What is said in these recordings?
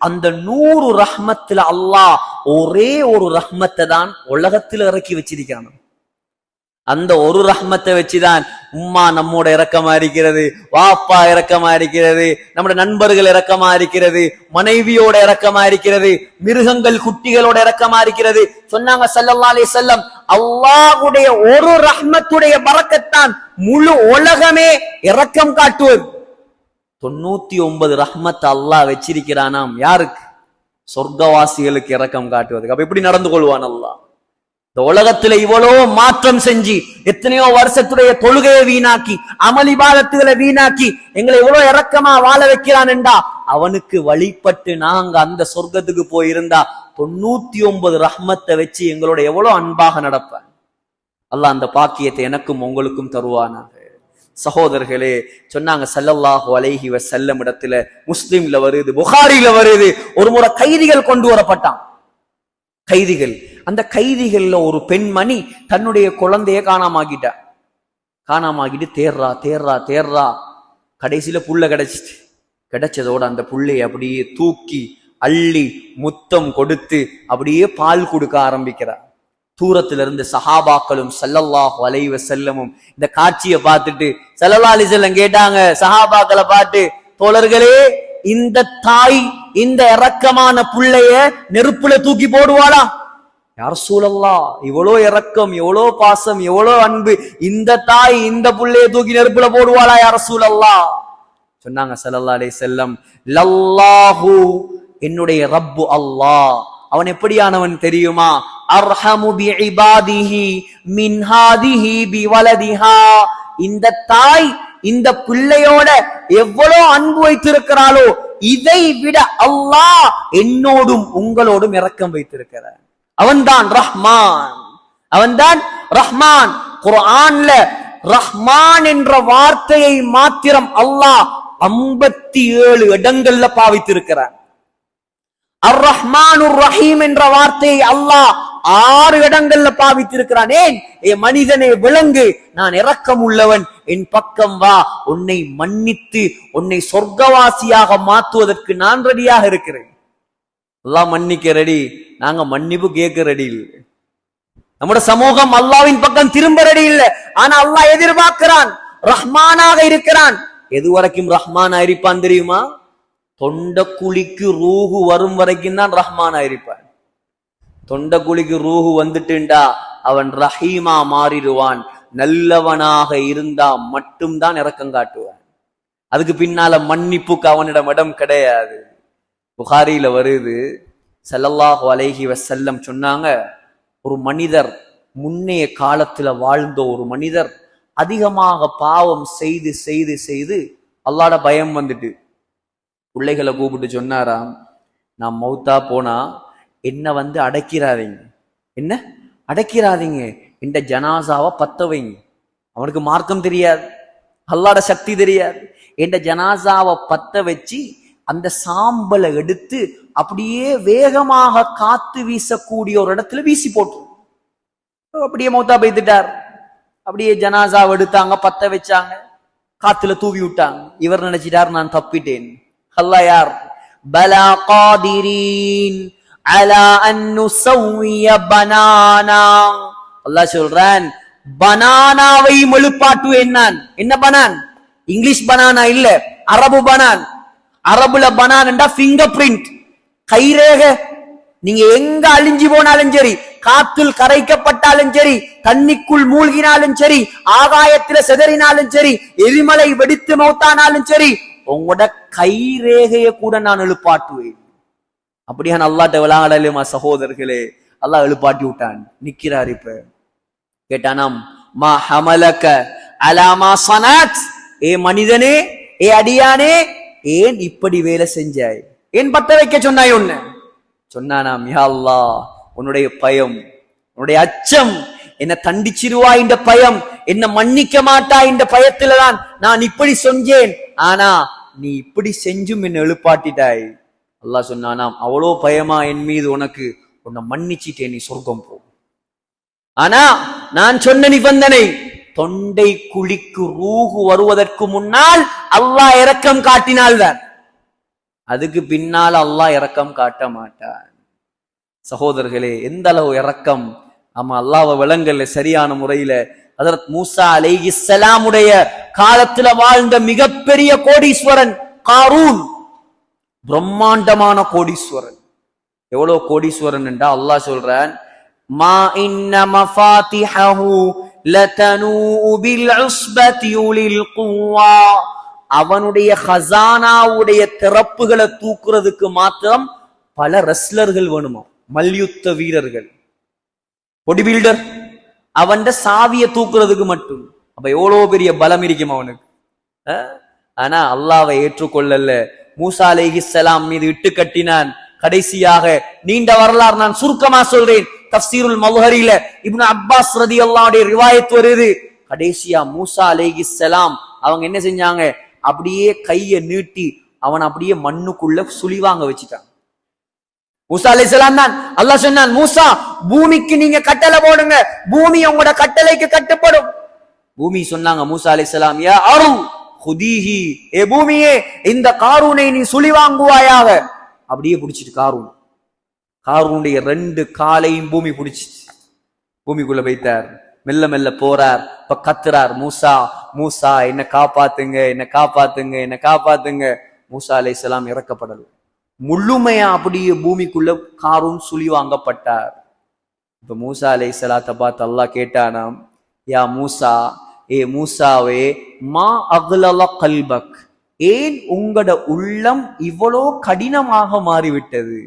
அந்த 100 ரஹ்மத்துல அல்லாஹ் ஒரே ஒரு ரஹ்மத்தை தான் உலகத்தில் இறக்கி வச்சிருக்கான். அந்த ஒரு ரஹ்மத்தை வச்சுதான் உம்மா நம்மோட இரக்கமா இருக்கிறது, வாப்பா இரக்கமா இருக்கிறது, நம்முடைய நண்பர்கள் இரக்கமா இருக்கிறது, மனைவியோட இரக்கமா இருக்கிறது, மிருகங்கள் குட்டிகளோட இரக்கமா இருக்கிறது. சொன்னாங்க ஸல்லல்லாஹு அலைஹி வஸல்லம், அல்லாஹ்வுடைய ஒரு ரஹ்மத்துடைய பரக்கத்தான் முழு உலகமே இரக்கம் காட்டுவது. 99 ரஹ்மத் அல்லாஹ் வச்சிருக்கிறானாம். யாருக்கு? சொர்க்கவாசிகளுக்கு இரக்கம் காட்டுவதுக்கு. அப்ப எப்படி நடந்து கொள்வான் அல்லாஹ்? இந்த உலகத்துல இவ்வளவு மாற்றம் செஞ்சு எத்தனையோ வருஷத்துடைய தொழுகையை வீணாக்கி அமளிபாதத்துகளை வீணாக்கி எங்களை எவ்வளவு இரக்கமா வாழ வைக்கிறான் என்றா அவனுக்கு வழிபட்டு நாங்க அந்த சொர்க்கத்துக்கு போயிருந்தா 99 ரஹ்மத்தை வச்சு எங்களோட எவ்வளவு அன்பாக நடப்பேன். அல்லாஹ் அந்த பாக்கியத்தை எனக்கும் உங்களுக்கும் தருவானாக. சகோதரர்களே, சொன்னாங்க ஸல்லல்லாஹு அலைஹி வஸல்லம் இடத்துல, முஸ்லிம்ல வருது, புகாரில வருது, ஒரு முறை கைதிகள் கொண்டு வரப்பட்டான். கைதிகள், அந்த கைதிகள்ல ஒரு பெண்மணி தன்னுடைய குழந்தைய காணாமாக்கிட்டு தேர்றா தேர்றா தேர்றா. கடைசியில புள்ள கிடைச்சிட்டு, கிடைச்சதோட அந்த புள்ளைய அப்படியே தூக்கி அள்ளி முத்தம் கொடுத்து அப்படியே பால் கொடுக்க ஆரம்பிக்கிறார். தூரத்துல இருந்து சஹாபாக்களும் ஸல்லல்லாஹு அலைஹி வஸல்லமும் இந்த காட்சியை பார்த்துட்டு ஸல்லல்லாஹு அலைஹி வஸல்லம் கேட்டாங்க சஹாபாக்களை பார்த்து, தோழர்களே, இந்த தாய் இந்த இரக்கமான புள்ளைய நெருப்புல தூக்கி போடுவாளா? யா ரசூலல்லாஹ், இவ்வளோ இரக்கம், எவ்வளோ பாசம், எவ்வளோ அன்பு, இந்த தாய் இந்த புள்ளைய தூக்கி நெருப்புல போடுவாளா யா ரசூலல்லாஹ்? சொன்னாங்க ஸல்லல்லாஹு அலைஹி வஸல்லம், லல்லாஹு, என்னுடைய ரப்பு அல்லாஹ், அவன் எப்படியானவன் தெரியுமா? அர்ஹமு பி இபாதிஹி மின் ஹாதிஹி பி வலதிஹா. இந்த தாய் இந்த பிள்ளையோட எவ்வளவு அன்பு வைத்திருக்கிறாளோ இதை விட அல்லாஹ் என்னோடும் உங்களோடும் இரக்கம் வைத்திருக்கிறார். அவன்தான் ரஹ்மான், அவன்தான் ரஹ்மான். குர்ஆன்ல ரஹ்மான் என்ற வார்த்தையை மாத்திரம் அல்லாஹ் 57 இடங்கள்ல பாவித்திருக்கிறார். அர் ரஹ்மானுர் ரஹீம் என்ற வார்த்தையை அல்லாஹ் 6 இடங்கள்ல பாவித்திருக்கிறான். ஏன்? ஏ மனிதனே, விளங்கு, நான் இரக்கம் உள்ளவன், என் பக்கம் வா, உன்னை மன்னித்து உன்னை சொர்க்கவாசியாக மாற்றுவதற்கு நான் ரெடியாக இருக்கிறேன். அல்லாஹ் மன்னிக்க ரெடி, நாங்க மன்னிப்பு கேட்க ரெடி இல்லை. நம்முடைய சமூகம் அல்லாஹ்வின் பக்கம் திரும்ப ரெடி இல்லை. ஆனா அல்லாஹ் எதிர்பார்க்கிறான், ரஹ்மானாக இருக்கிறான். எது வரைக்கும் ரஹ்மானா இருப்பான் தெரியுமா? தொண்டக்குழிக்கு ரூஹு வரும் வரைக்கும் தான் ரஹ்மானா இருப்பான். தொண்டக்குழிக்கு ரூஹு வந்துட்டுண்டா அவன் ரஹீமா மாறிடுவான். நல்லவனாக இருந்தா மட்டும்தான் இரக்கம் காட்டுவான். அதுக்கு பின்னால மன்னிப்புக்கு அவனிடம் இடம் கிடையாது. புகாரில வருது, ஸல்லல்லாஹு அலைஹி வஸல்லம் சொன்னாங்க, ஒரு மனிதர், முன்னைய காலத்துல வாழ்ந்த ஒரு மனிதர் அதிகமாக பாவம் செய்து செய்து செய்து அல்லாஹ்ட பயம் வந்துட்டு பிள்ளைகளை கூப்பிட்டு சொன்னாராம், நான் மௌத்தா போனா என்ன அடக்கிறாதீங்க, என்ன அடக்கிறாதீங்க, இந்த ஜனாசாவை பத்த வைங்க. அவனுக்கு மார்க்கம் தெரியாது, அல்லாஹ்ட சக்தி தெரியாது. இந்த ஜனாசாவை பத்த வச்சு அந்த சாம்பலை எடுத்து அப்படியே வேகமாக காத்து வீசக்கூடிய ஒரு இடத்துல வீசி போட்டு அப்படியே மௌத்தா போய்த்துட்டார். அப்படியே ஜனாசாவை எடுத்தாங்க, பத்த வச்சாங்க, காத்துல தூவி விட்டாங்க. இவர் நினைச்சிட்டார், நான் தப்பிட்டேன். அல்லாஹ் யார்? பலா காதிரீன் அலா அன் நுஸவ்விய பனானா. அல்லாஹ் சொல்றான், பனானாவை எழுப்பாட்டுவேன் நான். என்ன பனான்? இங்கிலீஷ் பனானா இல்ல, அரபு பனான். அரபுல பனான் என்றா ஃபிங்கர் பிரிண்ட், கைரேக. நீங்க எங்க அழிஞ்சு போனாலும் சரி, காத்துல் கரைக்கப்பட்டாலும் சரி, தண்ணிக்குள் மூழ்கினாலும் சரி, ஆகாயத்துல செதறினாலும் சரி, எரிமலை வெடித்து மௌத்தானாலும் சரி, உங்களோட கைரேகைய கூட நான் எழுப்பாட்டுவேன். அப்படியான அல்லாஹ்ட்ட விளையாடலுமா சகோதரர்களே? அல்லாஹ் எழுப்பாட்டி விட்டான். நிக்கிறார். இப்ப கேட்டானாம், மா ஹமலக அலா மா ஸனத், ஏ மனிதனே, ஏ அடியானே, ஏன் இப்படி வேலை செஞ்சாய்? ஏன் பத்த வைக்க சொன்னாய்? ஒண்ணு சொன்னானாம், யா அல்லாஹ், உன்னுடைய பயம், உன்னுடைய அச்சம், என்ன தண்டிச்சிருவா இந்த பயம், என்ன மன்னிக்க மாட்டா இந்த பயத்துலதான் நான் இப்படி செஞ்சேன். ஆனா நீ இப்படி செஞ்சும் என்ன எழுப்பாட்டிட்டாய். அல்லாஹ் சொன்னானாம், அவ்வளோ பயமா என் மீது உனக்கு? உன்னை மன்னிச்சிட்டேன், நீ சொர்க்கம் போ. ஆனா நான் சொன்ன நிபந்தனை, தொண்டை குழிக்கு ரூஹு வருவதற்கு முன்னால் அல்லாஹ் இரக்கம் காட்டினால்தான். அதுக்கு பின்னால அல்லாஹ் இரக்கம் காட்ட மாட்டான். சகோதரர்களே, எந்த அளவு இரக்கம்! ஆமா, அல்லாஹ்வை விளங்கல்ல சரியான முறையில. ஹஜ்ரத் மூசா அலைஹிஸ்ஸலாமுடைய காலத்துல வாழ்ந்த மிகப்பெரிய கோடீஸ்வரன் காரூன், பிரம்மாண்டமான கோடீஸ்வரன். எவ்வளவு கோடீஸ்வரன் என்றா அல்லாஹ் சொல்றான், மா இன்ன மஃபாத்திஹு லதனூ பில் உஸ்பதி உலில் குவா. அவனுடைய ஹசானாவுடைய திறப்புகளை தூக்குறதுக்கு மாத்திரம் பல ரெஸ்லர்கள் வேணுமா, மல்யுத்த வீரர்கள், பொடி பில்டர். அவன் சாவிய தூக்குறதுக்கு மட்டும். அப்ப எவ்வளவு பெரிய பலம் இருக்கும் அவனுக்கு. ஆனா அல்லாஹ்வை ஏற்றுக்கொள்ளல. மூசா அலைஹிஸ்ஸலாம் மீது இட்டு கட்டினான். கடைசியாக நீண்ட வரலாறு நான் சுருக்கமா சொல்றேன். தஃப்சீருல் மல்ஹரில இப்னு அப்பாஸ் ரலியல்லாஹு அன்ஹு ரிவாயத் வருது. கடைசியா மூசா அலைஹிஸ்ஸலாம் அவங்க என்ன செஞ்சாங்க, அப்படியே கைய நீட்டி அவன் அப்படியே மண்ணுக்குள்ள சுழிவாங்க வச்சுட்டான். மூசா அலைஹிஸ்ஸலாம் தான் அல்லாஹ் சொன்னான், மூசா பூமிக்கு நீங்க கட்டளை போடுங்க, பூமி உங்களோட கட்டளைக்கு கட்டுப்படும். பூமி சொன்னாங்க மூசா அலைஹிஸ்ஸலாம், யா அரு ஹுதீஹி, ஏ பூமியே இந்த காரூனை நீ சுழிவாங்குவாயாக. அப்படியே பிடிச்சிட்டு காரூனுடைய 2 காலையும் பூமி பிடிச்சிச்சு. பூமிக்குள்ள வைத்தார். மெல்ல மெல்ல போறார். இப்ப கத்துறார், மூசா மூசா என்ன காப்பாத்துங்க, என்ன காப்பாத்துங்க, என்ன காப்பாத்துங்க. மூசா அலைஹிஸ்ஸலாம் இறக்கப்படல. முழுமையா அப்படியே பூமிக்குள்ள காரூன் சுழிவாங்கப்பட்டார். இப்ப மூசா அலைஹிஸ்ஸலாத்தை பார்த்து அல்லாஹ் கேட்டானாம், யா மூசா, ஏ மூசாவே, மா அக்லல கல்பக், ஏன் உங்களோட உள்ளம் இவ்வளோ கடினமாக மாறிவிட்டது?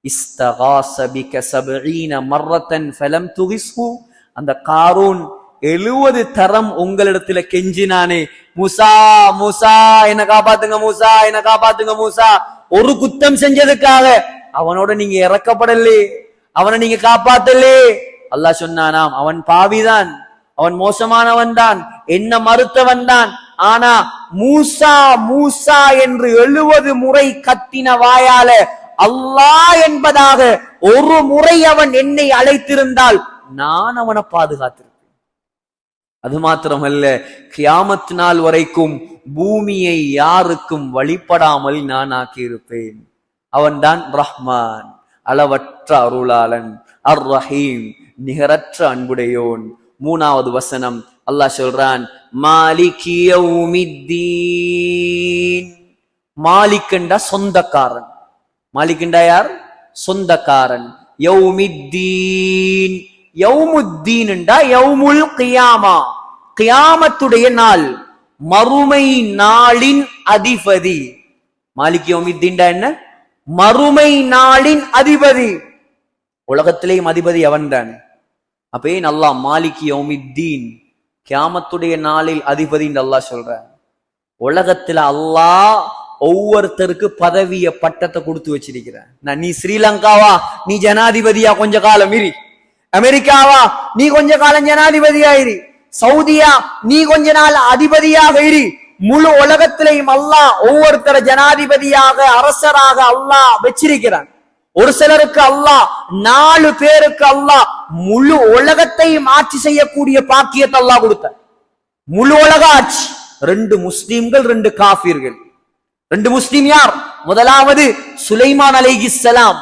இஸ்தகாஸ பிக 70 மர்ரத்தன் ஃபலம் துகிஸ்ஹு. அந்த காரூன் 70 தரம் உங்களிடத்துல கெஞ்சினானே, மூசா மூசா என்ன காப்பாத்துங்க, மூசா என்ன காப்பாத்துங்க மூசா. ஒரு குத்தம் செஞ்சதுக்காக அவனோட நீங்க இறக்கப்படலே, அவனை நீங்க காப்பாத்தலே. அல்லாஹ் சொன்னானாம், அவன் பாவிதான், அவன் மோசமானவன் தான், என்ன மறுத்தவன் தான். ஆனா மூசா மூசா என்று 70 முறை கத்தின வாயால அல்லாஹ் என்பதாக ஒரு முறை அவன் என்னை அழைத்திருந்தால் நான் அவனை பாதுகாத்திருப்பேன். அது மாத்திரமல்ல, கியாமத் நாள் வரைக்கும் பூமியை யாருக்கும் வழிபடாமல் நான் ஆக்கியிருப்பேன். அவன்தான் ரஹ்மான், அளவற்ற அருளாளன், அர் ரஹீம், நிகரற்ற அன்புடையோன். 3வது வசனம் அல்லாஹ் சொல்றான், மாலிகி யௌமித்தீன். மாலிகண்டா சொந்தக்காரன். மாலிகண்டா யார்? சொந்தக்காரன். யௌமித்தீன், யௌமுத்தீன்டா யௌமுல் கியாமா, கியாமத்துடைய நாள், மறுமை நாளின் அதிபதி. மாலிக் யௌமித்தீன்டா என்ன? மறுமை நாளின் அதிபதி. உலகத்திலேயும் அதிபதி அவன் தான். அப்ப ஏன் அல்லாஹ் மாலிக் யௌமித்தீன், கியாமத்துடைய நாளில் அதிபதி அல்லாஹ் சொல்ற? உலகத்துல அல்லாஹ் ஒவ்வொருத்தருக்கு பதவிய பட்டத்தை கொடுத்து வச்சிருக்கிறான். நீ ஸ்ரீலங்காவா, நீ ஜனாதிபதியா கொஞ்ச காலம் இரு. அமெரிக்காவா, நீ கொஞ்ச காலம் ஜனாதிபதியா இரு. சவுதியா, நீ கொஞ்ச நாள் அதிபதியாக இரு. முழு உலகத்திலையும் அல்லாஹ் ஒவ்வொருத்தர ஜனாதிபதியாக, அரசராக அல்லாஹ் வச்சிருக்கிறான். ஒரு சிலருக்கு அல்லாஹ், 4 பேருக்கு அல்லாஹ் முழு உலகத்தையும் ஆட்சி செய்யக்கூடிய பாக்கியத்தை அல்லாஹ் கொடுத்தார். முழு உலக ஆட்சி. 2 முஸ்லிம்கள், 2 காஃபிர்கள். 2 முஸ்லிம் யார்? முதலாவது சுலைமான் அலைஹிஸ்ஸலாம்,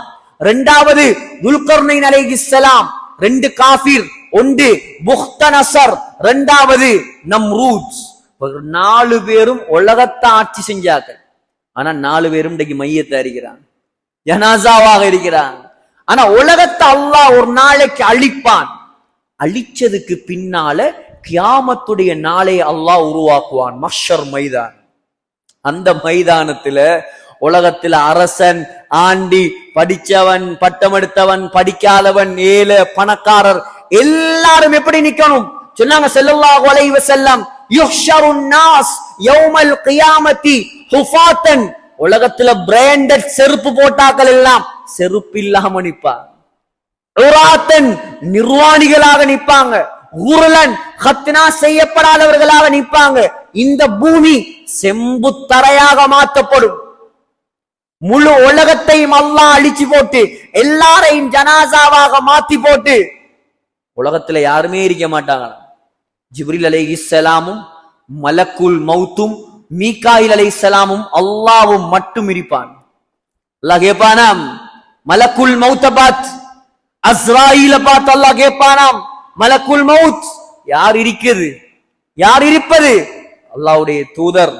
2வது துல்கர்னைன் அலைஹிஸ்ஸலாம். 2 காஃபிர், 1 புக்தனசர், 2வது நம்ரூத். 4 பேரும் உலகத்தை ஆட்சி செஞ்சாங்க. ஆனா 4 பேரும் இன்றைக்கு மையத்தை அறிகிறான், ஜனாசாவாக இருக்கிறான். ஆனா உலகத்தை அல்லாஹ் ஒரு நாளைக்கு அழிப்பான். அழிச்சதுக்கு பின்னால கியாமத்துடைய நாளை அல்லாஹ் உருவாக்குவான், மஹ்ஷர் மைதான். அந்த மைதானத்துல உலகத்துல அரசன், ஆண்டி, படிச்சவன், பட்டமெடுத்தவன், படிக்காதவன், ஏழை, பணக்காரர் எல்லாரும் எப்படி நிக்கணும் சொன்னாங்க ஸல்லல்லாஹு அலைஹி வஸல்லம், யுஹ்ஷருன் நாஸ் யௌமல் கியாமத்தி ஹுஃபாத்தன். உலகத்துல பிராண்டட் செருப்பு போட்டாக்கள் எல்லாம் செருப்பு இல்லாம நிப்பாங்க. உராத்தன், நிர்வாணிகளாக நிப்பாங்க. உருளன், ஹத்னா செய்யப்படாதவர்களாக நிப்பாங்க. இந்த பூமி செம்பு தரையாக மாற்றப்படும். முழு உலகத்தையும் அல்லாஹ் அழிச்சு போட்டு எல்லாரையும் ஜனாசாவாக மாத்தி போட்டு உலகத்துல யாருமே இருக்க மாட்டாங்க. ஜிப்ரீல் அலைஹிஸ்ஸலாமும் மலக்குல் மௌத்தும் மீகாயில் அலைஹிஸ்ஸலாமும் அல்லாஹ்வும் மட்டும் இருப்பான். அல்லாஹ் கேட்பானாம் மலக்குல் மௌத்த பாத், அஸ்ராயில பார்த்து அல்லாஹ் கேட்பானாம் மலக்குல் மௌத் யார் இருக்கிறது, யார் இருப்பது? அல்லாஹ்வுடைய தூதர்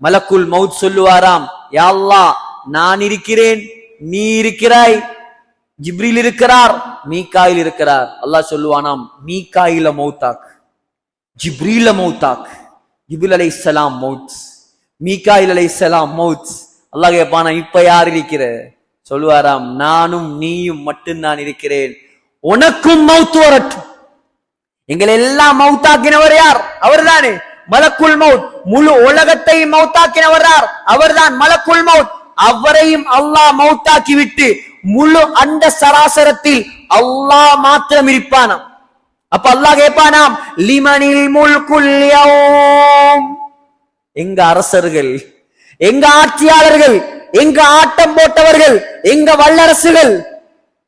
மலக்குல் மௌத் சொல்லுவாராம், யா அல்லாஹ் நான் இருக்கிறேன், நீ இருக்கிறாய், ஜிப்ரீல் இருக்கிறார், மீகாயில் இருக்கிறார். அல்லாஹ் சொல்லுவானாம் மீகாயில மௌத்தாக், ஜிப்ரீல மௌத்தாக். ஜிப்ரீல் அலைஹிஸ்ஸலாம் மௌத், மீகாயில் அலைஹிஸ்ஸலாம் மௌத். அல்லாஹ் கேட்பானா இப்ப யார் இருக்கிற? சொல்லுவாராம் நானும் நீயும் மட்டும்தான் இருக்கிறேன், உனக்கும் மௌத் வரட்டும். எங்களை எல்லாம் மௌத்தாக்கினவர் யார்? அவர்தானே மலக்குல் மௌத். முழு உலகத்தை மௌத்தாக்கினவர் யார்? அவர்தான் மலக்குல் மௌத். அவரையும் அல்லாஹ் மௌத்தாக்கி விட்டு முழு அண்ட சராசரத்தில் அல்லாஹ் மாத்திரம் இருப்பானாம். அப்ப அல்லாஹ் கேட்பானாம் லிமனில் முல்குல் யௌம், எங்க அரசர்கள், எங்க ஆட்சியாளர்கள், எங்க ஆட்டம் போட்டவர்கள், எங்க வல்லரசுகள்,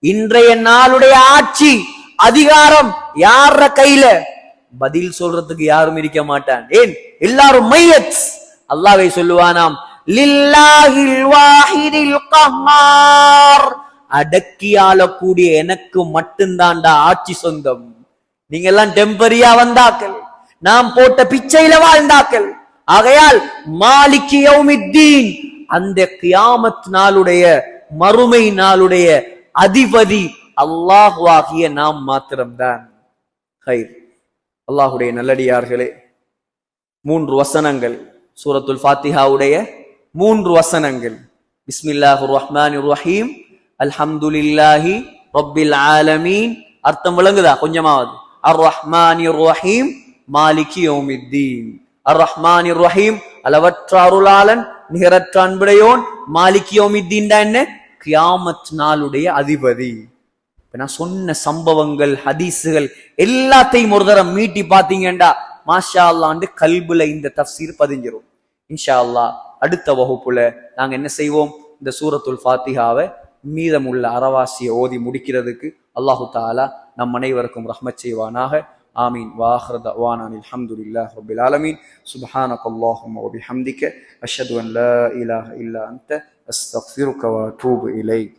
இன்றைய நாளுடைய ஆட்சி அதிகாரம் யார கையில? பதில் சொல்றதுக்கு யாரும் இருக்க மாட்டான். ஏன்? எல்லாரும் மையத். அல்லாஹ்வை சொல்லுவானாம் லில்லாஹில் வாஹிதில் கஹ்ஹார், அடக்கி ஆளக்கூடிய எனக்கு மட்டும்தான்டா ஆட்சி சொந்தம். நீங்க எல்லாம் டெம்பரியா வந்தாக்கள், நாம் போட்ட பிச்சையில வாழ்ந்தாக்கள். ஆகையால் மாலிகி யௌமித்தீன், அந்த கியாமத் நாளுடைய மறுமை நாளுடைய அதிபதி அல்லாஹ்வாகிய நாம் மாத்திரம்தான். ஹைர். அல்லாஹுடைய நல்லடியார்களே, 3 வசனங்கள் சூரத்துல் ஃபாத்திஹாவுடைய 3 வசனங்கள். பிஸ்மில்லாஹிர் ரஹ்மானிர் ரஹீம், அல்ஹம்துலில்லாஹி ரப்பில் ஆலமீன். அர்த்தம் விளங்குதா கொஞ்சமாவது? அர் ரஹ்மானிர் ரஹீம் மாலிகி யௌமித்தீன். அர் ரஹ்மானிர் ரஹீம் அளவற்ற அருளாளன் நிகரற்ற அன்புடையோன். மாலிகி யௌமித்தீன் என்ன? கியாமத் நாளுடைய அதிபதி. நான் சொன்ன சம்பவங்கள் ஹதீஸுகள் எல்லாத்தையும் ஒரு தரம் மீட்டி பாத்தீங்கண்டா மாஷா அல்லாஹ்ண்டு கல்புல இந்த தஃப்சீர் பதிஞ்சிரும். இன்ஷா அல்லாஹ் அடுத்த வகுப்புல நாங்க என்ன செய்வோம்? இந்த சூரத்துல் ஃபாத்திஹாவை மீதமுள்ள அரவாசியை ஓதி முடிக்கிறதுக்கு அல்லாஹு தஆலா நம் அனைவருக்கும் ரஹ்மத் செய்வானாக. ஆமீன். வாஹிரு தஅவானா அல்ஹம்துலில்லாஹி ரப்பில் ஆலமீன். சுப்ஹானக்கல்லாஹும்ம வ பிஹம்திக அஷ்ஹது அன் லா இலாஹா இல்லா அன்த அஸ்தக்ஃபிருக வ அத்தூபு இலைக்.